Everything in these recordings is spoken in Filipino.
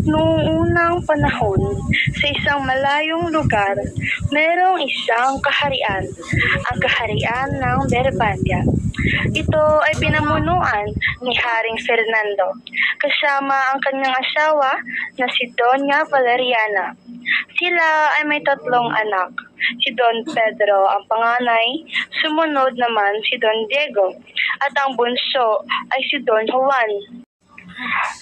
Noong unang panahon, sa isang malayong lugar, mayroong isang kaharian, ang kaharian ng Brabantya. Ito ay pinamunuan ni Haring Fernando, kasama ang kanyang asawa na si Doña Valeriana. Sila ay may 3 anak. Si Don Pedro ang panganay, sumunod naman si Don Diego, at ang bunso ay si Don Juan.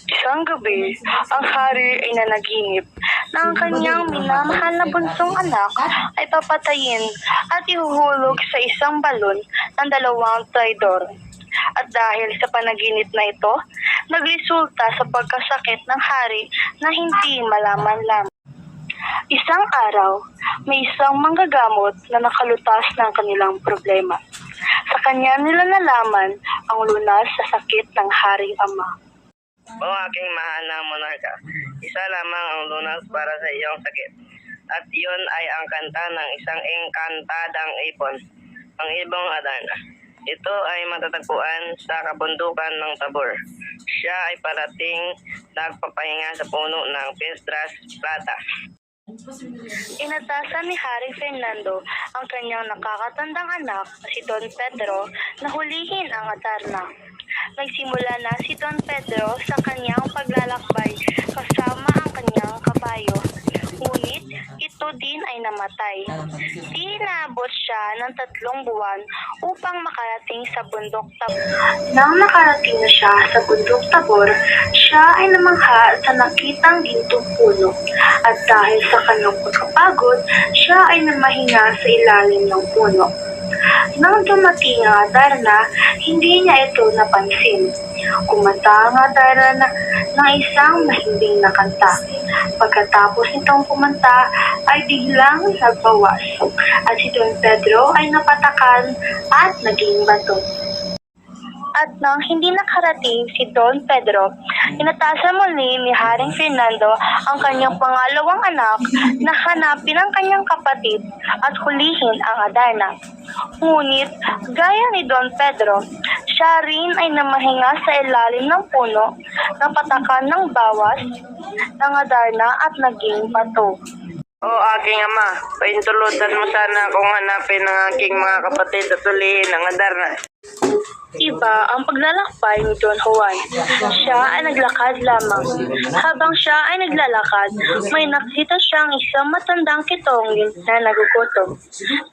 Isang gabi, ang hari ay nanaginip na ang kanyang minamahal na bunsong anak ay papatayin at ihuhulog sa isang balon ng 2 traidor. At dahil sa panaginip na ito, nagresulta sa pagkasakit ng hari na hindi malaman-laman. Isang araw, may isang manggagamot na nakalutas ng kanilang problema. Sa kanya nila nalaman ang lunas sa sakit ng haring ama. O aking mahal na monarka, isa lamang ang lunas para sa iyong sakit. At iyon ay ang kanta ng isang engkantadang ibon, ang ibong Adarna. Ito ay matatagpuan sa kabundukan ng Tabor. Siya ay parating nagpapahinga sa puno ng Piedras Platas. Inatasan ni Haring Fernando ang kanyang nakakatandang anak na si Don Pedro na hulihin ang Adarna. Nagsimula na si Don Pedro sa kanyang paglalakbay kasama ang kanyang kabayo. Ngunit ito din ay namatay. Di naabot siya ng 3 buwan upang makarating sa bundok Tabor. Nang nakarating na siya sa bundok Tabor, siya ay namangha sa nakitang gintong puno. At dahil sa kanyang pagkapagod, siya ay namahinga sa ilalim ng puno. Nang dumating ang Adarna, hindi niya ito napansin. Kumanta ang Adarna ng isang mahimbing na kanta. Pagkatapos nitong kumanta, ay biglang nagbawas. At si Don Pedro ay napatakan at naging bato. At nang hindi nakarating si Don Pedro, inatasan muli ni Haring Fernando ang kanyang pangalawang anak na hanapin ang kanyang kapatid at hulihin ang Adarna. Ngunit, gaya ni Don Pedro, siya rin ay namahinga sa ilalim ng puno, napatakan ng bawas ng Adarna at naging bato. O aking ama, paintulutan mo sana kung hanapin ang aking mga kapatid at hulihin ang Adarna. Iba ang paglalakbay ni Don Juan. Siya ay naglakad lamang. Habang siya ay naglalakad, may nakita siyang isang matandang kitongin na nagugutom.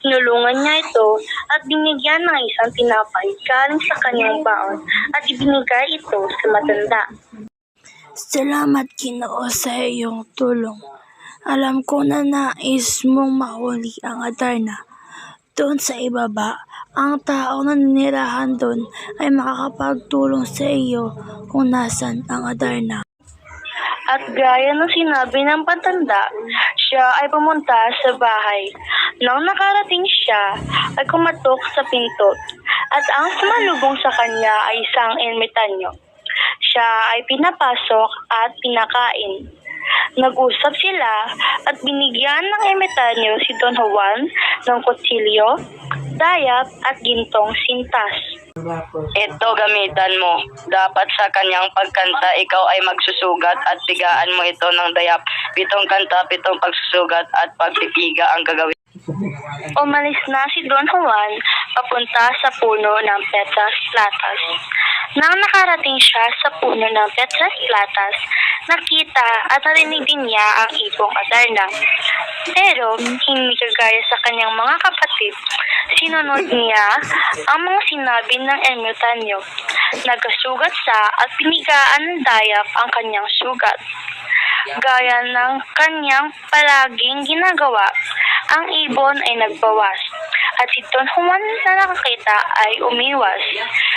Tinulungan niya ito at binigyan ng isang tinapay galing sa kanyang baon at ibinigay ito sa matanda. Salamat, Ginoo, sa iyong tulong. Alam ko na nais mong mahuli ang Adarna. Doon sa ibaba, ang taong naninirahan doon ay makakapagtulong sa iyo kung nasan ang Adarna. At gaya ng sinabi ng patanda, siya ay pumunta sa bahay. Nang nakarating siya, ay kumatok sa pinto. At ang sumalubong sa kanya ay isang ermitanyo. Siya ay pinapasok at pinakain. Nag-usap sila at binigyan ng ermitanyo si Don Juan ng kutsilyo, dayap at gintong sintas. Ito gamitan mo. Dapat sa kanyang pagkanta, ikaw ay magsusugat at pigaan mo ito ng dayap. 7 kanta, 7 pagsusugat at pagpipiga ang gagawin. Umalis na si Don Juan papunta sa puno ng Piedras Platas. Nang nakarating siya sa puno ng Piedras Platas, nakita at narinig din niya ang ibong Adarna. Pero hindi kagaya sa kanyang mga kapatid, sinunod niya ang mga sinabi ng ermitanyo. Nagkasugat siya at pinigaan ng dayap ang kanyang sugat. Gaya ng kanyang palaging ginagawa, ang ibon ay nagbawas. At si Don Juan na nakakita ay umiwas.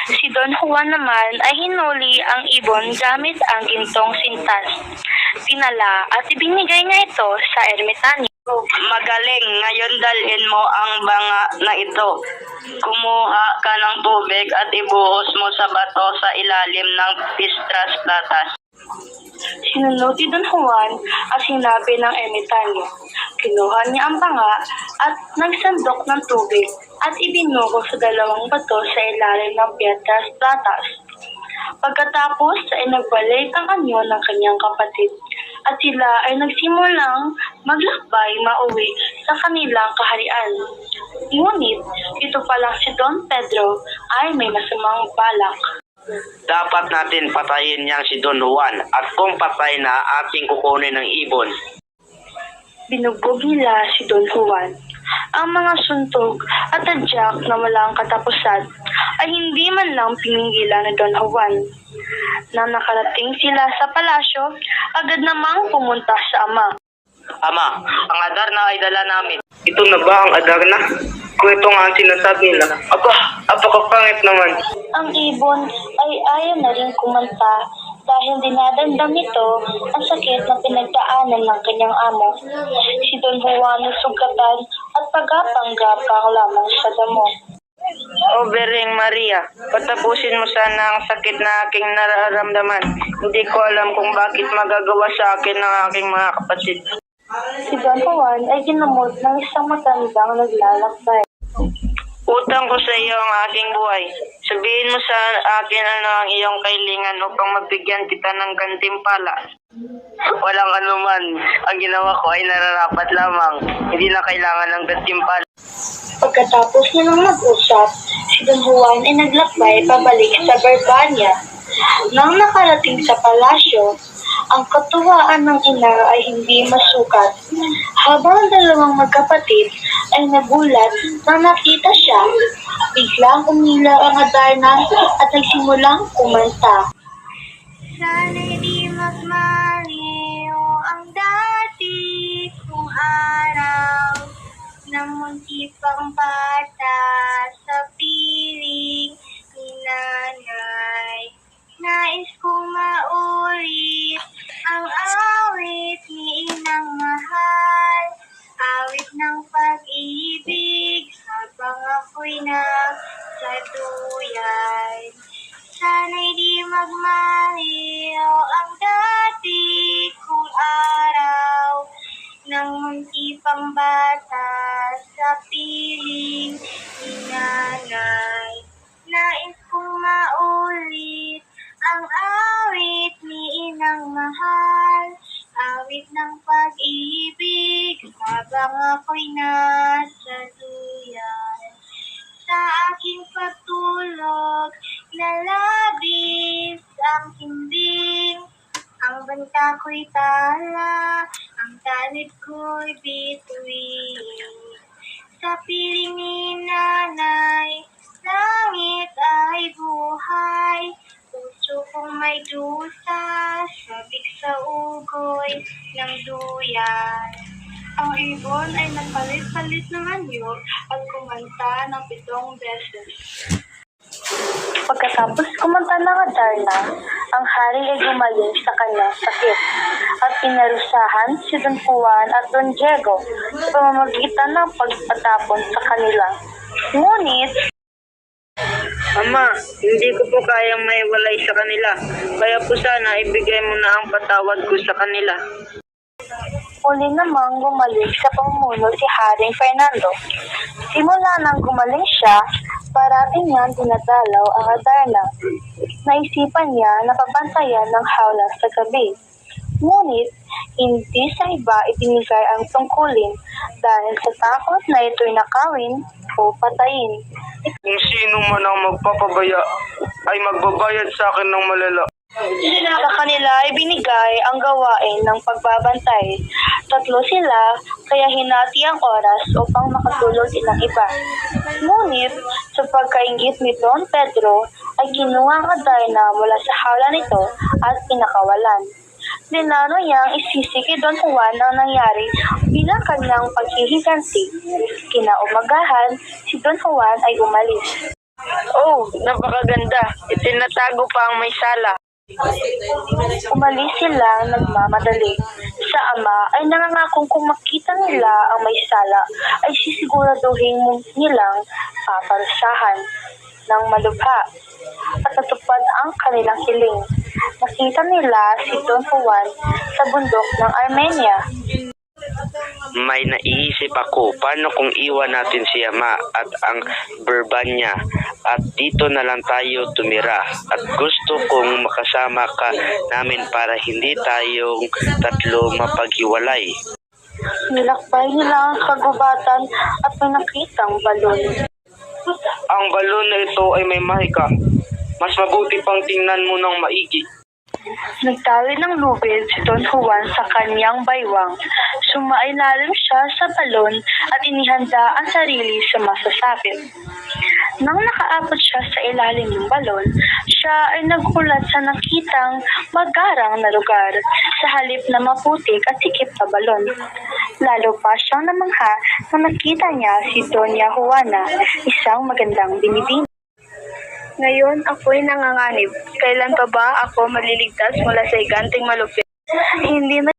Si Don Juan naman ay hinuli ang ibon gamit ang gintong sintas. Dinala at ibinigay niya ito sa ermitanyo. Magaling, ngayon dalhin mo ang banga na ito. Kumuha ka ng tubig at ibuhos mo sa bato sa ilalim ng Piedras Platas. Sinunod ni Don Juan ang sinabi ng ermitanyo. Kinuha niya ang banga at nagsandok ng tubig at ibinuko sa 2 bato sa ilalim ng Piedras Platas. Pagkatapos ay nagbalik ang anyo ng kanyang kapatid. at sila ay nagsimulang maglakbay mauwi sa kanilang kaharian. Ngunit ito palang si Don Pedro ay may masamang balak. Dapat natin patayin niyang si Don Juan at kung patay na ating kukunin ng ibon. Binugbog nila si Don Juan. Ang mga suntok at tadyak na walang katapusan ay hindi man lang piningilan ni Don Juan. Nang nakarating sila sa palasyo, agad namang pumunta sa ama. Ama, ang Adarna ay dala namin. Ito na ba ang Adarna? Kung ito nga ang sinasabi nila. Aba, apakapangit naman. Ang ibon ay ayaw na rin kumanta dahil dinadamdam nito ang sakit na pinagdaanan ng kanyang amo. Si Don Juan ay sugatan at pagapang-gapang lamang sa damo. O Bering Maria, patapusin mo sana ang sakit na aking nararamdaman. Hindi ko alam kung bakit magagawa sa akin ng aking mga kapatid. Si Don Juan ay ginamot ng isang matandang naglalakbay. Utang ko sa iyo ang aking buhay. Sabihin mo sa akin ano ang iyong kailangan upang mabigyan kita ng gantimpala. Walang anuman. Ang ginawa ko ay nararapat lamang. Hindi na kailangan ng gantimpala. Pagkatapos nilang mag-usap, si Don Juan ay naglakbay pabalik sa Barbania. Nang nakarating sa palasyo, ang katuwaan ng ina ay hindi masukat. Habang ang dalawang magkapatid ay nagulat nang nakita siya, biglang umilaw ang Adarna at nagsimulang kumanta. Sana'y di magmaliw ang dati kong araw na munti pang bata sa piling ni nanay. Nais kong maulit ang awit ni inang mahal, awit ng pag-ibig habang ako'y nasa duyan. Sana'y di magmaliw ang dati kong araw ng munti pang bata sa piling ni nanay. Nais kong maulit ang awit ni inang mahal, awit ng pag-ibig habang ako'y nasa duyan. Sa aking pagtulog, lalabis ang himbing, ang banta ko'y tala, ang talid ko'y bituin. Sa piling ni nanay, langit ay buhay, puso kong may dusa, sabik sa ugoy ng duyan. Ang ibon ay nagpalit-palit ng anyo at kumanta ng 7 beses. Pagkatapos kumanta ng Adarna, ang hari ay gumaling sa kanyang sakit at pinarusahan si Don Juan at Don Diego sa pamamagitan ng pagpatapon sa kanila. Ngunit, Ama, hindi ko po kayang maiwalay sa kanila. Kaya po sana ibigay mo na ang patawad ko sa kanila. uli namang gumaling sa pamumuno si Haring Fernando. Simula nang gumaling siya, parating niyang dinadalaw ang Adarna. Naisipan niya na pabantayan ng hawla sa gabi. Ngunit, hindi sa iba ibinigay ang tungkulin dahil sa takot na ito'y nakawin o patayin. Kung sino man ang magpapabaya, ay magbabayad sa akin ng malala. Sa kanila ay binigay ang gawain ng pagbabantay. 3 sila, kaya hinati ang oras upang makatulog din ang iba. Ngunit, sa pagkaingit ni Don Pedro, ay kinuha ang Adarna mula sa hawla nito at pinakawalan. Dinano niyang isisi kay Don Juan ang nangyari bilang kanyang paghihiganti. Kinaumagahan, si Don Juan ay umalis. Oh, napakaganda. Itinatago pa ang may sala. Umalis sila nagmamadali. Sa ama ay nangangakong kung makita nila ang may sala ay sisiguraduhin nilang paparusahan ng malubha at natupad ang kanilang hiling. Nakita nila si Don Juan sa bundok ng Armenia. may naiisip ako, paano kung iwan natin si Ama at ang birban niya at dito na lang tayo tumira at gusto kong makasama ka namin para hindi tayong tatlo mapaghiwalay. Nilakbay nila ang kagubatan at may nakitang balon. Ang balon na ito ay may mahika. Mas mabuti pang tingnan mo ng maigi. Nagtawid ng lubid si Don Juan sa kanyang baywang. Sumailalim siya sa balon at inihanda ang sarili sa masasapit. Nang nakaabot siya sa ilalim ng balon, siya ay nagulat sa nakitang magarang na lugar sa halip na maputik at sikip na balon. Lalo pa siyang namangha nang nakita niya si Doña Juana, isang magandang binibini. Ngayon ako'y nanganganib. Kailan pa ba ako maliligtas mula sa higanting malupit? Hindi na